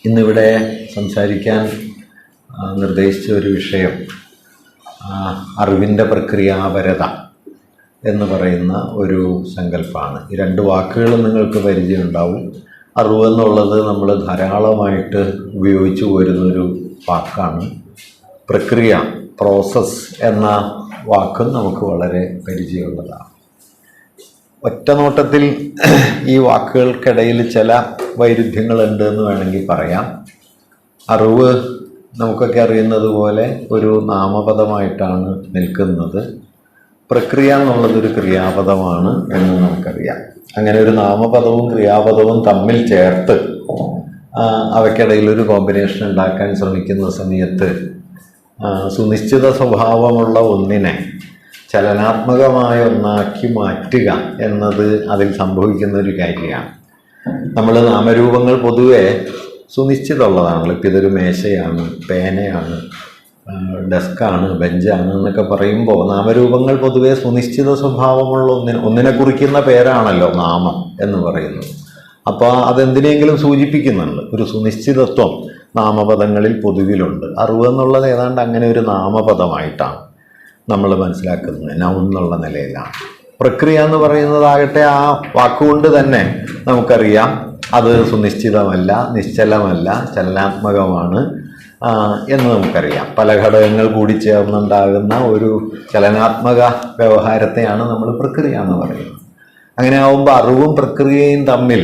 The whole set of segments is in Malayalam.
ഇന്നിവിടെ സംസാരിക്കാൻ നിർദ്ദേശിച്ച ഒരു വിഷയം അറിവിൻ്റെ പ്രക്രിയാപരത എന്ന് പറയുന്ന ഒരു സങ്കല്പമാണ്. ഈ രണ്ട് വാക്കുകളും നിങ്ങൾക്ക് പരിചയമുണ്ടാവും. അറിവ് എന്നുള്ളത് നമ്മൾ ധാരാളമായിട്ട് ഉപയോഗിച്ചു പോരുന്നൊരു വാക്കാണ്. പ്രക്രിയ, പ്രോസസ്സ് എന്ന വാക്കും നമുക്ക് വളരെ പരിചയമുള്ളതാണ്. ഒറ്റ നോട്ടത്തിൽ ഈ വാക്കുകൾക്കിടയിൽ ചില വൈരുദ്ധ്യങ്ങളുണ്ട് എന്ന് വേണമെങ്കിൽ പറയാം. അറിവ് നമുക്കൊക്കെ അറിയുന്നത് പോലെ ഒരു നാമപദമായിട്ടാണ് നിൽക്കുന്നത്. പ്രക്രിയ എന്നുള്ളതൊരു ക്രിയാപദമാണ് എന്ന് നമുക്കറിയാം. അങ്ങനെ ഒരു നാമപദവും ക്രിയാപദവും തമ്മിൽ ചേർത്ത് അവയ്ക്കിടയിൽ ഒരു കോമ്പിനേഷൻ ഉണ്ടാക്കാൻ ശ്രമിക്കുന്ന സമയത്ത് സുനിശ്ചിത സ്വഭാവമുള്ള ഒന്നിനെ ചലനാത്മകമായ ഒന്നാക്കി മാറ്റുക എന്നത് അതിൽ സംഭവിക്കുന്ന ഒരു കാര്യമാണ്. നമ്മൾ നാമരൂപങ്ങൾ പൊതുവെ സുനിശ്ചിതമുള്ളതാണല്ലോ. ഇപ്പം ഇതൊരു മേശയാണ്, പേനയാണ്, ഡെസ്കാണ്, ബെഞ്ചാണ് എന്നൊക്കെ പറയുമ്പോൾ നാമരൂപങ്ങൾ പൊതുവെ സുനിശ്ചിത സ്വഭാവമുള്ള ഒന്നിനെ കുറിക്കുന്ന പേരാണല്ലോ നാമം എന്ന് പറയുന്നത്. അപ്പോൾ അതെന്തിനെങ്കിലും സൂചിപ്പിക്കുന്നുണ്ട്. ഒരു സുനിശ്ചിതത്വം നാമപദങ്ങളിൽ പൊതുവിലുണ്ട്. അറിവ് എന്നുള്ളത് ഏതാണ്ട് അങ്ങനെ ഒരു നാമപദമായിട്ടാണ് നമ്മൾ മനസ്സിലാക്കുന്നത്, നൗൺ എന്നുള്ള നിലയിലാണ്. പ്രക്രിയ എന്ന് പറയുന്നതാകട്ടെ ആ വാക്കുകൊണ്ട് തന്നെ നമുക്കറിയാം അത് സുനിശ്ചിതമല്ല, നിശ്ചലമല്ല, ചലനാത്മകമാണ് എന്ന് നമുക്കറിയാം. പല ഘടകങ്ങൾ കൂടി ചേർന്നുണ്ടാകുന്ന ഒരു ചലനാത്മക വ്യവഹാരത്തെയാണ് നമ്മൾ പ്രക്രിയ എന്ന് പറയുന്നത്. അങ്ങനെ ആവുമ്പോൾ അറിവും പ്രക്രിയയും തമ്മിൽ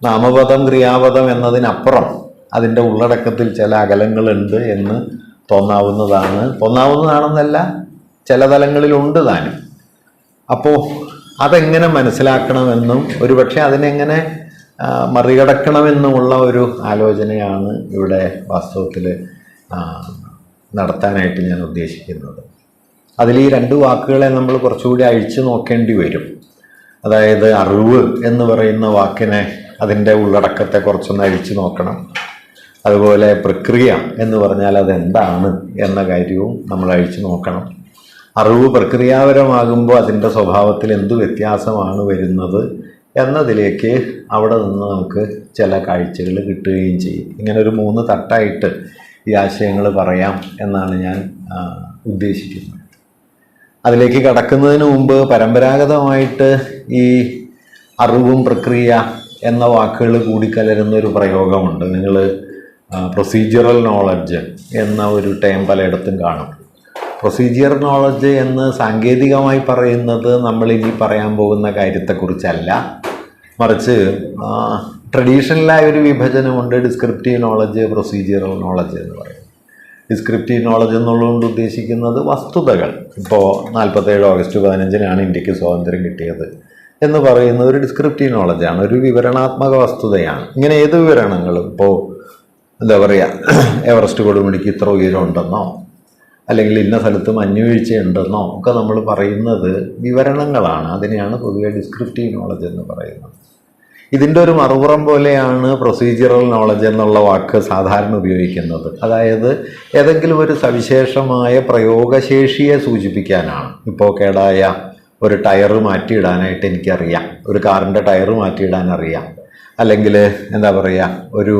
നാമപദം ക്രിയാപദം എന്നതിനപ്പുറം അതിൻ്റെ ഉള്ളടക്കത്തിൽ ചില അകലങ്ങളുണ്ട് എന്ന് തോന്നാവുന്നതാണെന്നല്ല, ചില തലങ്ങളിലുണ്ട് താനും. അപ്പോൾ അതെങ്ങനെ മനസ്സിലാക്കണമെന്നും ഒരുപക്ഷെ അതിനെങ്ങനെ മറികടക്കണമെന്നുമുള്ള ഒരു ആലോചനയാണ് ഇവിടെ വാസ്തവത്തിൽ നടത്താനായിട്ട് ഞാൻ ഉദ്ദേശിക്കുന്നത്. അതിൽ ഈ രണ്ട് വാക്കുകളെ നമ്മൾ കുറച്ചുകൂടി അഴിച്ചു നോക്കേണ്ടി വരും. അതായത് അറിവ് എന്ന് പറയുന്ന വാക്കിനെ, അതിൻ്റെ ഉള്ളടക്കത്തെ കുറച്ചൊന്ന് അഴിച്ചു നോക്കണം. അതുപോലെ പ്രക്രിയ എന്ന് പറഞ്ഞാൽ അതെന്താണ് എന്ന കാര്യവും നമ്മൾ അഴിച്ചു നോക്കണം. അറിവ് പ്രക്രിയാപരമാകുമ്പോൾ അതിൻ്റെ സ്വഭാവത്തിൽ എന്ത് വ്യത്യാസമാണ് വരുന്നത് എന്നതിലേക്ക് അവിടെ നിന്ന് നമുക്ക് ചില കാഴ്ചകൾ കിട്ടുകയും ചെയ്യും. ഇങ്ങനെ ഒരു 3 തട്ടായിട്ട് ഈ ആശയങ്ങൾ പറയാം എന്നാണ് ഞാൻ ഉദ്ദേശിക്കുന്നത്. അതിലേക്ക് കടക്കുന്നതിന് മുമ്പ് പരമ്പരാഗതമായിട്ട് ഈ അറിവും പ്രക്രിയ എന്ന വാക്കുകൾ കൂടിക്കലരുന്ന ഒരു പ്രയോഗമുണ്ട്. നിങ്ങൾ പ്രൊസീജിയറൽ നോളജ് എന്ന ഒരു ടേം പലയിടത്തും കാണും. പ്രൊസീജിയർ നോളജ് എന്ന് സാങ്കേതികമായി പറയുന്നത് നമ്മൾ ഇനി പറയാൻ പോകുന്ന കാര്യത്തെക്കുറിച്ചല്ല, മറിച്ച് ട്രഡീഷണലായ ഒരു വിഭജനമുണ്ട്. ഡിസ്ക്രിപ്റ്റീവ് നോളജ്, പ്രൊസീജിയറൽ നോളജ് എന്ന് പറയും. ഡിസ്ക്രിപ്റ്റീവ് നോളജ് എന്നുള്ളതുകൊണ്ട് ഉദ്ദേശിക്കുന്നത് വസ്തുതകൾ. ഇപ്പോൾ 47 ഓഗസ്റ്റ് 15 ഇന്ത്യക്ക് സ്വാതന്ത്ര്യം കിട്ടിയത് എന്ന് പറയുന്നത് ഒരു ഡിസ്ക്രിപ്റ്റീവ് നോളജാണ്, ഒരു വിവരണാത്മക വസ്തുതയാണ്. ഇങ്ങനെ ഏത് വിവരണങ്ങളും, ഇപ്പോൾ എന്താ പറയുക, എവറസ്റ്റ് കൊടുമുടിക്ക് ഇത്ര ഉയരമുണ്ടെന്നോ അല്ലെങ്കിൽ ഇന്ന സ്ഥലത്ത് മഞ്ഞുവീഴ്ചയുണ്ടെന്നോ ഒക്കെ നമ്മൾ പറയുന്നത് വിവരണങ്ങളാണ്. അതിനെയാണ് പൊതുവെ ഡിസ്ക്രിപ്റ്റീവ് നോളജ് എന്ന് പറയുന്നത്. ഇതിൻ്റെ ഒരു മറുപുറം പോലെയാണ് പ്രൊസീജിയറൽ നോളജ് എന്നുള്ള വാക്ക് സാധാരണ ഉപയോഗിക്കുന്നത്. അതായത് ഏതെങ്കിലും ഒരു സവിശേഷമായ പ്രയോഗശേഷിയെ സൂചിപ്പിക്കാനാണ്. ഇപ്പോൾ കേടായ ഒരു ടയർ മാറ്റിയിടാനായിട്ട് എനിക്കറിയാം, ഒരു കാറിൻ്റെ ടയർ മാറ്റിയിടാൻ അറിയാം, അല്ലെങ്കിൽ എന്താ പറയുക, ഒരു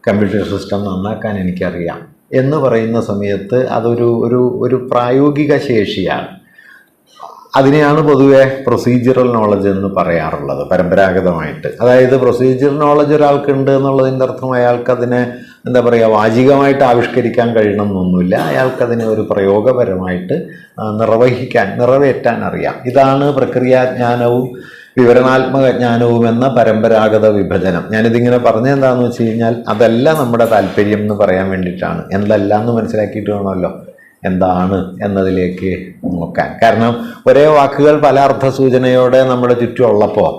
കമ്പ്യൂട്ടർ സിസ്റ്റം നന്നാക്കാൻ എനിക്കറിയാം എന്ന് പറയുന്ന സമയത്ത് അതൊരു പ്രായോഗിക ശേഷിയാണ്. അതിനെയാണ് പൊതുവെ പ്രൊസീജിയറൽ നോളജ് എന്ന് പറയാറുള്ളത് പരമ്പരാഗതമായിട്ട്. അതായത് പ്രൊസീജിയർ നോളജ് ഒരാൾക്കുണ്ട് എന്നുള്ളതിൻ്റെ അർത്ഥം അയാൾക്കതിനെ എന്താ പറയുക, വാചികമായിട്ട് ആവിഷ്കരിക്കാൻ കഴിയണമെന്നൊന്നുമില്ല. അയാൾക്കതിനെ ഒരു പ്രയോഗപരമായിട്ട് നിറവേറ്റാൻ അറിയാം. ഇതാണ് പ്രക്രിയാജ്ഞാനവും വിവരണാത്മക ജ്ഞാനവും എന്ന പരമ്പരാഗത വിഭജനം. ഞാനിതിങ്ങനെ പറഞ്ഞതെന്താണെന്ന് വെച്ച് കഴിഞ്ഞാൽ അതല്ല നമ്മുടെ താല്പര്യം എന്ന് പറയാൻ വേണ്ടിയിട്ടാണ്. എന്തല്ല എന്ന് മനസ്സിലാക്കിയിട്ട് വേണമല്ലോ എന്താണ് എന്നതിലേക്ക് നോക്കാൻ. കാരണം ഒരേ വാക്കുകൾ പല അർത്ഥസൂചനയോടെ നമ്മുടെ ചുറ്റുമുള്ളപ്പോൾ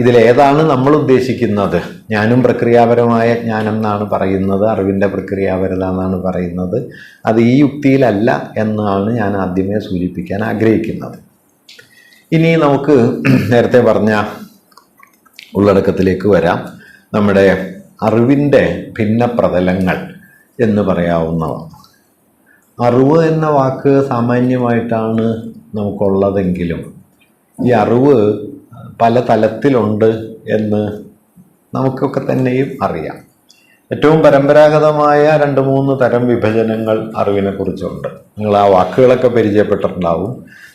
ഇതിലേതാണ് നമ്മൾ ഉദ്ദേശിക്കുന്നത്? ജ്ഞാനം പ്രക്രിയാപരമായ ജ്ഞാനം എന്നാണ് പറയുന്നത്, അറിവിൻ്റെ പ്രക്രിയാപരത എന്നാണ് പറയുന്നത്. അത് ഈ യുക്തിയിലല്ല എന്നാണ് ഞാൻ ആദ്യമേ സൂചിപ്പിക്കാൻ ആഗ്രഹിക്കുന്നത്. ഇനി നമുക്ക് നേരത്തെ പറഞ്ഞ ഉള്ളടക്കത്തിലേക്ക് വരാം. നമ്മുടെ അറിവിൻ്റെ ഭിന്ന പ്രതലങ്ങൾ എന്ന് പറയാവുന്നവ. അറിവ് എന്ന വാക്ക് സാമാന്യമായിട്ടാണ് നമുക്കുള്ളതെങ്കിലും ഈ അറിവ് പല തലത്തിലുണ്ട് എന്ന് നമുക്കൊക്കെ തന്നെയും അറിയാം. ഏറ്റവും പരമ്പരാഗതമായ 2-3 തരം വിഭജനങ്ങൾ അറിവിനെ കുറിച്ചുണ്ട്. നിങ്ങൾ ആ വാക്കുകളൊക്കെ പരിചയപ്പെട്ടിട്ടുണ്ടാവും.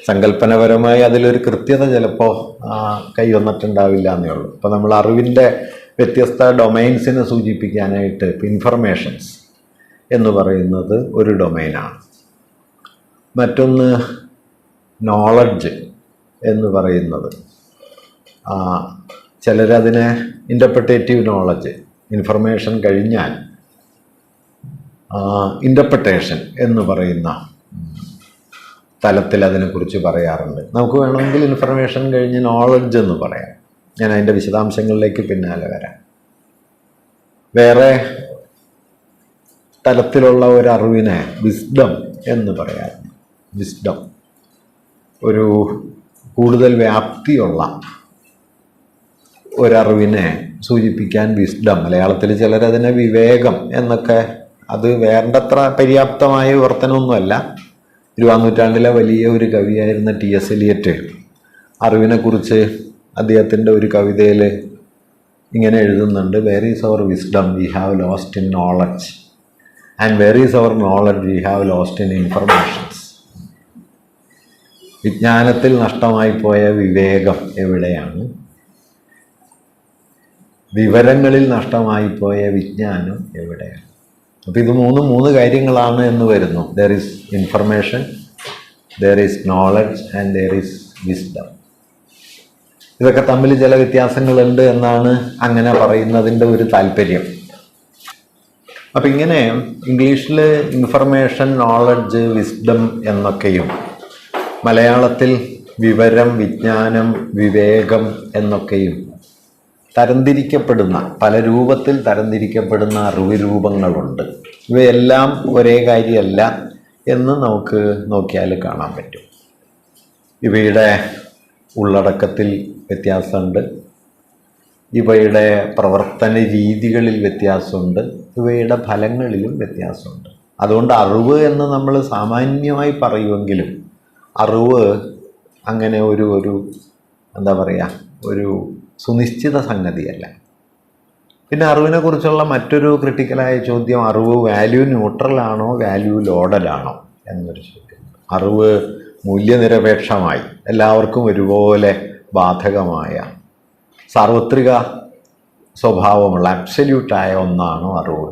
സങ്കല്പനപരമായി അതിലൊരു കൃത്യത ചിലപ്പോൾ കൈവന്നിട്ടുണ്ടാവില്ല എന്നേ ഉള്ളൂ. ഇപ്പോൾ നമ്മൾ അറിവിൻ്റെ വ്യത്യസ്ത ഡൊമൈൻസിനെ സൂചിപ്പിക്കാനായിട്ട് ഇൻഫർമേഷൻസ് എന്ന് പറയുന്നത് ഒരു ഡൊമൈനാണ്. മറ്റൊന്ന് നോളഡ്ജ് എന്ന് പറയുന്നത്, ചിലരതിനെ ഇൻ്റർപ്രിറ്റേറ്റീവ് നോളജ്, ഇൻഫർമേഷൻ കഴിഞ്ഞാൽ ഇൻ്റർപ്രിട്ടേഷൻ എന്ന് പറയുന്ന തലത്തിൽ അതിനെക്കുറിച്ച് പറയാറുണ്ട്. നമുക്ക് വേണമെങ്കിൽ ഇൻഫർമേഷൻ കഴിഞ്ഞ് നോളജ് എന്ന് പറയാം. ഞാൻ അതിൻ്റെ വിശദാംശങ്ങളിലേക്ക് പിന്നാലെ വരാം. വേറെ തലത്തിലുള്ള ഒരറിവിനെ വിസ്ഡം എന്ന് പറയാറുണ്ട്. വിസ്ഡം ഒരു കൂടുതൽ വ്യാപ്തിയുള്ള ഒരറിവിനെ സൂചിപ്പിക്കാൻ വിസ്ഡം, മലയാളത്തിൽ ചിലരതിനെ വിവേകം എന്നൊക്കെ, അത് വേണ്ടത്ര പര്യാപ്തമായ വിവർത്തനമൊന്നുമല്ല. 20-ാം നൂറ്റാണ്ടിലെ വലിയ ഒരു കവിയായിരുന്ന T.S. എലിയറ്റ് അറിവിനെക്കുറിച്ച് അദ്ദേഹത്തിൻ്റെ ഒരു കവിതയിൽ ഇങ്ങനെ എഴുതുന്നുണ്ട്: where is our wisdom we have lost in knowledge, and where is our knowledge we have lost in informations. വിജ്ഞാനത്തിൽ നഷ്ടമായി പോയ വിവേകം എവിടെയാണ്? വിവരങ്ങളിൽ നഷ്ടമായി പോയ വിജ്ഞാനം എവിടെയാണ്? അപ്പോൾ ഇത് മൂന്ന് കാര്യങ്ങളാണ് എന്ന് വരുന്നു. There is information, there is knowledge and there is wisdom. ഇതൊക്കെ തമ്മിൽ ചില വ്യത്യാസങ്ങളുണ്ട് എന്നാണ് അങ്ങനെ പറയുന്നതിൻ്റെ ഒരു താല്പര്യം. അപ്പം ഇങ്ങനെ ഇംഗ്ലീഷിൽ ഇൻഫർമേഷൻ, നോളജ്, വിസ്ഡം എന്നൊക്കെയും മലയാളത്തിൽ വിവരം, വിജ്ഞാനം, വിവേകം എന്നൊക്കെയും തരംതിരിക്കപ്പെടുന്ന, പല രൂപത്തിൽ തരംതിരിക്കപ്പെടുന്ന അറിവ് രൂപങ്ങളുണ്ട്. ഇവയെല്ലാം ഒരേ കാര്യമല്ല എന്ന് നമുക്ക് നോക്കിയാൽ കാണാൻ പറ്റും. ഇവയുടെ ഉള്ളടക്കത്തിൽ വ്യത്യാസമുണ്ട്, ഇവയുടെ പ്രവർത്തന രീതികളിൽ വ്യത്യാസമുണ്ട്, ഇവയുടെ ഫലങ്ങളിലും വ്യത്യാസമുണ്ട്. അതുകൊണ്ട് അറിവ് എന്ന് നമ്മൾ സാമാന്യമായി പറയുമെങ്കിലും അറിവ് അങ്ങനെ ഒരു എന്താ പറയുക, ഒരു സുനിശ്ചിത സംഗതിയല്ല. പിന്നെ അറിവിനെക്കുറിച്ചുള്ള മറ്റൊരു ക്രിട്ടിക്കലായ ചോദ്യം, അറിവ് വാല്യൂ ന്യൂട്രലാണോ വാല്യൂ ലോഡലാണോ എന്നൊരു ചോദ്യം. അറിവ് മൂല്യനിരപേക്ഷമായി എല്ലാവർക്കും ഒരുപോലെ ബാധകമായ സാർവത്രിക സ്വഭാവമുള്ള അബ്സല്യൂട്ടായ ഒന്നാണോ അറിവ്?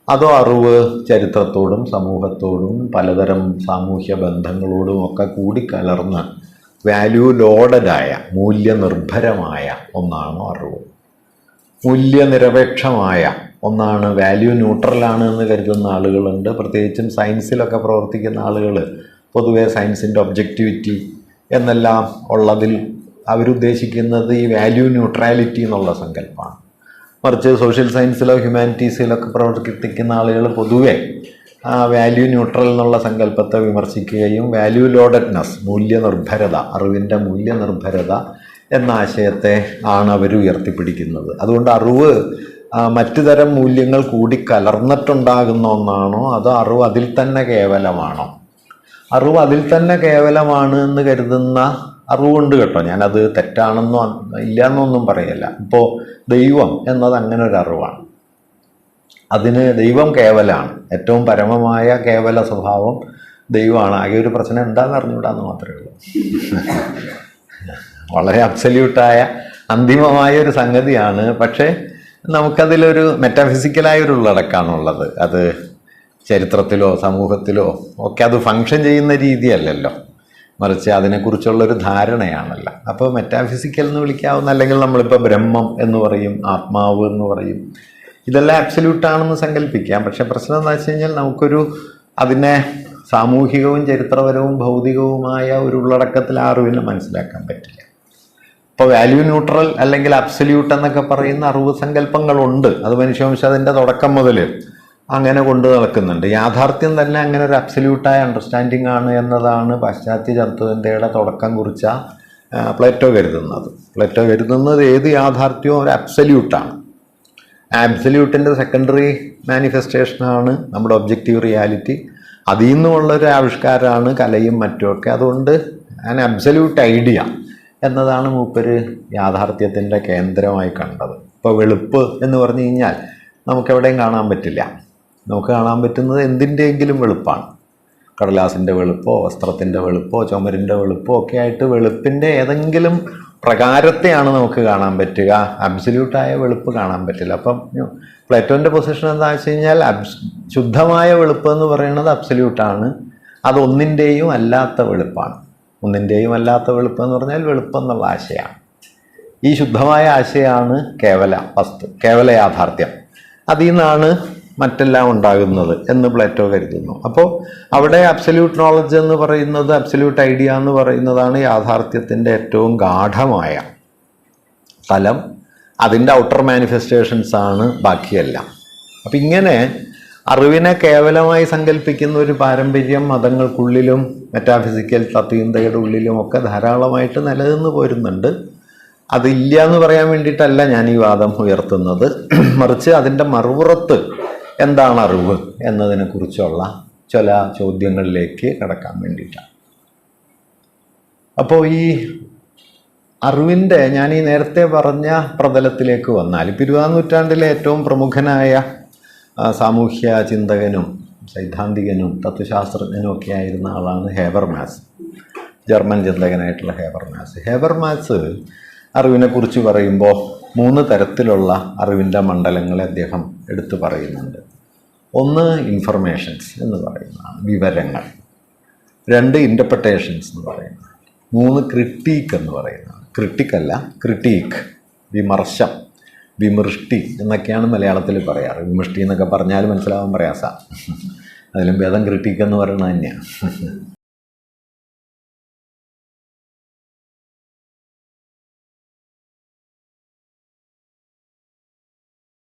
അതോ അറിവ് ചരിത്രത്തോടും സമൂഹത്തോടും പലതരം സാമൂഹ്യ ബന്ധങ്ങളോടും ഒക്കെ കൂടിക്കലർന്ന് വാല്യൂ ലോഡഡായ, മൂല്യനിർഭരമായ ഒന്നാണോ അറിവ്? മൂല്യനിരപേക്ഷമായ ഒന്നാണ്, വാല്യൂ ന്യൂട്രലാണ് എന്ന് കരുതുന്ന ആളുകളുണ്ട്. പ്രത്യേകിച്ചും സയൻസിലൊക്കെ പ്രവർത്തിക്കുന്ന ആളുകൾ പൊതുവെ സയൻസിൻ്റെ ഒബ്ജക്റ്റിവിറ്റി എന്നെല്ലാം ഉള്ളതിൽ അവരുദ്ദേശിക്കുന്നത് ഈ വാല്യൂ ന്യൂട്രാലിറ്റി എന്നുള്ള സങ്കല്പമാണ്. മറിച്ച് സോഷ്യൽ സയൻസിലോ ഹ്യൂമാനിറ്റീസിലൊക്കെ പ്രവർത്തിക്കുന്ന ആളുകൾ പൊതുവെ വാല്യൂ ന്യൂട്രൽ എന്നുള്ള സങ്കല്പത്തെ വിമർശിക്കുകയും വാല്യൂ ലോഡഡ്നെസ്, മൂല്യനിർഭരത, അറിവിൻ്റെ മൂല്യനിർഭരത എന്ന ആശയത്തെ ആണ് അവർ ഉയർത്തിപ്പിടിക്കുന്നത്. അതുകൊണ്ട് അറിവ് മറ്റു തരം മൂല്യങ്ങൾ കൂടി കലർന്നിട്ടുണ്ടാകുന്ന ഒന്നാണോ, അതോ അറിവ് അതിൽ തന്നെ കേവലമാണോ? അറിവ് അതിൽ തന്നെ കേവലമാണ് എന്ന് കരുതുന്ന അറിവുണ്ട് കേട്ടോ. ഞാനത് തെറ്റാണെന്നോ ഇല്ല എന്നൊന്നും പറയല്ല. ഇപ്പോൾ ദൈവം എന്നത് അങ്ങനെ ഒരു അറിവാണ്. അതിന് ദൈവം കേവലമാണ്, ഏറ്റവും പരമമായ കേവല സ്വഭാവം ദൈവമാണ്. ആകെ ഒരു പ്രശ്നം എന്താണെന്ന് അറിഞ്ഞുകൂടാന്ന് മാത്രമേ ഉള്ളൂ. വളരെ അബ്സല്യൂട്ടായ അന്തിമമായ ഒരു സംഗതിയാണ്. പക്ഷേ നമുക്കതിലൊരു മെറ്റാഫിസിക്കലായൊരു ഉള്ളടക്കമാണുള്ളത്. അത് ചരിത്രത്തിലോ സമൂഹത്തിലോ ഒക്കെ അത് ഫങ്ഷൻ ചെയ്യുന്ന രീതിയല്ലല്ലോ, മറിച്ച് അതിനെക്കുറിച്ചുള്ളൊരു ധാരണയാണല്ലോ. അപ്പോൾ മെറ്റാഫിസിക്കൽ എന്ന് വിളിക്കാവുന്ന, അല്ലെങ്കിൽ നമ്മളിപ്പോൾ ബ്രഹ്മം എന്ന് പറയും, ആത്മാവ് എന്ന് പറയും, ഇതെല്ലാം അബ്സല്യൂട്ടാണെന്ന് സങ്കല്പിക്കാം. പക്ഷെ പ്രശ്നം എന്താ വെച്ച് കഴിഞ്ഞാൽ നമുക്കൊരു അതിനെ സാമൂഹികവും ചരിത്രപരവും ഭൗതികവുമായ ഒരു ഉള്ളടക്കത്തിൽ ആ അറിവിനെ മനസ്സിലാക്കാൻ പറ്റില്ല. ഇപ്പോൾ വാല്യൂ ന്യൂട്രൽ അല്ലെങ്കിൽ അബ്സല്യൂട്ട് എന്നൊക്കെ പറയുന്ന അറിവ് സങ്കല്പങ്ങളുണ്ട്. അത് മനുഷ്യവംശം അതിൻ്റെ തുടക്കം മുതൽ അങ്ങനെ കൊണ്ടു നടക്കുന്നുണ്ട്. യാഥാർത്ഥ്യം തന്നെ അങ്ങനെ ഒരു അബ്സല്യൂട്ടായ അണ്ടർസ്റ്റാൻഡിങ് ആണ് എന്നതാണ് പാശ്ചാത്യ തത്വചിന്തയുടെ തുടക്കം കുറിച്ച പ്ലേറ്റോ കരുതുന്നത്. പ്ലേറ്റോ കരുതുന്നത് ഏത് യാഥാർത്ഥ്യവും ഒരു അബ്സല്യൂട്ടാണ്. ആബ്സല്യൂട്ടിൻ്റെ സെക്കൻഡറി മാനിഫെസ്റ്റേഷനാണ് നമ്മുടെ ഒബ്ജക്റ്റീവ് റിയാലിറ്റി. അതിൽ നിന്നുമുള്ളൊരു ആവിഷ്കാരമാണ് കലയും മറ്റുമൊക്കെ. അതുകൊണ്ട് ആൻ അബ്സല്യൂട്ട് ഐഡിയ എന്നതാണ് മൂപ്പര് യാഥാർത്ഥ്യത്തിൻ്റെ കേന്ദ്രമായി കണ്ടത്. ഇപ്പോൾ വെളുപ്പ് എന്ന് പറഞ്ഞു കഴിഞ്ഞാൽ നമുക്കെവിടെയും കാണാൻ പറ്റില്ല. നമുക്ക് കാണാൻ പറ്റുന്നത് എന്തിൻ്റെയെങ്കിലും വെളുപ്പാണ്. കടലാസിൻ്റെ വെളുപ്പോ വസ്ത്രത്തിൻ്റെ വെളുപ്പോ ചുമരിൻ്റെ വെളുപ്പോ ഒക്കെ ആയിട്ട് വെളുപ്പിൻ്റെ ഏതെങ്കിലും പ്രകാരത്തെയാണ് നമുക്ക് കാണാൻ പറ്റുക. അബ്സല്യൂട്ടായ വെളുപ്പ് കാണാൻ പറ്റില്ല. അപ്പം പ്ലേറ്റോൻ്റെ പൊസിഷൻ എന്താണെന്ന് വെച്ച് കഴിഞ്ഞാൽ ശുദ്ധമായ വെളുപ്പ് എന്ന് പറയുന്നത് അബ്സല്യൂട്ടാണ്. അത് ഒന്നിൻ്റെയും അല്ലാത്ത വെളുപ്പാണ്. ഒന്നിൻ്റെയും അല്ലാത്ത വെളുപ്പ് എന്ന് പറഞ്ഞാൽ വെളുപ്പ് എന്നുള്ള ആശയമാണ്. ഈ ശുദ്ധമായ ആശയമാണ് കേവല യാഥാർത്ഥ്യം. അതിൽ നിന്നാണ് മറ്റെല്ലാം ഉണ്ടാകുന്നത് എന്ന് പ്ലേറ്റോ കരുതുന്നു. അപ്പോൾ അവിടെ അബ്സല്യൂട്ട് നോളജ് എന്ന് പറയുന്നത്, അബ്സല്യൂട്ട് ഐഡിയ എന്ന് പറയുന്നതാണ് യാഥാർത്ഥ്യത്തിൻ്റെ ഏറ്റവും ഗാഢമായ തലം. അതിൻ്റെ ഔട്ടർ മാനിഫെസ്റ്റേഷൻസ് ആണ് ബാക്കിയെല്ലാം. അപ്പം ഇങ്ങനെ അറിവിനെ കേവലമായി സങ്കല്പിക്കുന്ന ഒരു പാരമ്പര്യം മതങ്ങൾക്കുള്ളിലും മെറ്റാഫിസിക്കൽ തത്വചിന്തയുടെ ഉള്ളിലും ഒക്കെ ധാരാളമായിട്ട് നിലനിന്ന് പോരുന്നുണ്ട്. അതില്ല എന്ന് പറയാൻ വേണ്ടിയിട്ടല്ല ഞാൻ ഈ വാദം ഉയർത്തുന്നത്, മറിച്ച് അതിൻ്റെ മറുപുറത്ത് എന്താണ് അറിവ് എന്നതിനെക്കുറിച്ചുള്ള ചില ചോദ്യങ്ങളിലേക്ക് കടക്കാൻ വേണ്ടിയിട്ടാണ്. അപ്പോൾ ഈ അറിവിൻ്റെ ഞാൻ ഈ നേരത്തെ പറഞ്ഞ പ്രതലത്തിലേക്ക് വന്നാൽ, 20-ാം നൂറ്റാണ്ടിലെ ഏറ്റവും പ്രമുഖനായ സാമൂഹ്യ ചിന്തകനും സൈദ്ധാന്തികനും തത്വശാസ്ത്രജ്ഞനും ഒക്കെ ആയിരുന്ന ആളാണ് ഹേബർമാസ്. ജർമ്മൻ ചിന്തകനായിട്ടുള്ള ഹേബർമാസ് അറിവിനെക്കുറിച്ച് പറയുമ്പോൾ 3 തരത്തിലുള്ള അറിവിൻ്റെ മണ്ഡലങ്ങളെ അദ്ദേഹം എടുത്തു പറയുന്നുണ്ട്. ഒന്ന് ഇൻഫർമേഷൻസ് എന്ന് പറയുന്നതാണ്, വിവരങ്ങൾ. 2 ഇൻ്റർപ്രിട്ടേഷൻസ് എന്ന് പറയുന്നത്. 3 ക്രിട്ടീക്ക് എന്ന് പറയുന്നതാണ്. ക്രിട്ടിക്കല്ല, ക്രിട്ടീക്ക്, വിമർശം, വിമൃഷ്ടി എന്നൊക്കെയാണ് മലയാളത്തിൽ പറയാറ്. വിമൃഷ്ടി എന്നൊക്കെ പറഞ്ഞാൽ മനസ്സിലാവാൻ പ്രയാസമാണ്. അതിലും ഭേദം ക്രിട്ടീക്ക് എന്ന് പറയുന്നത് തന്നെയാണ്.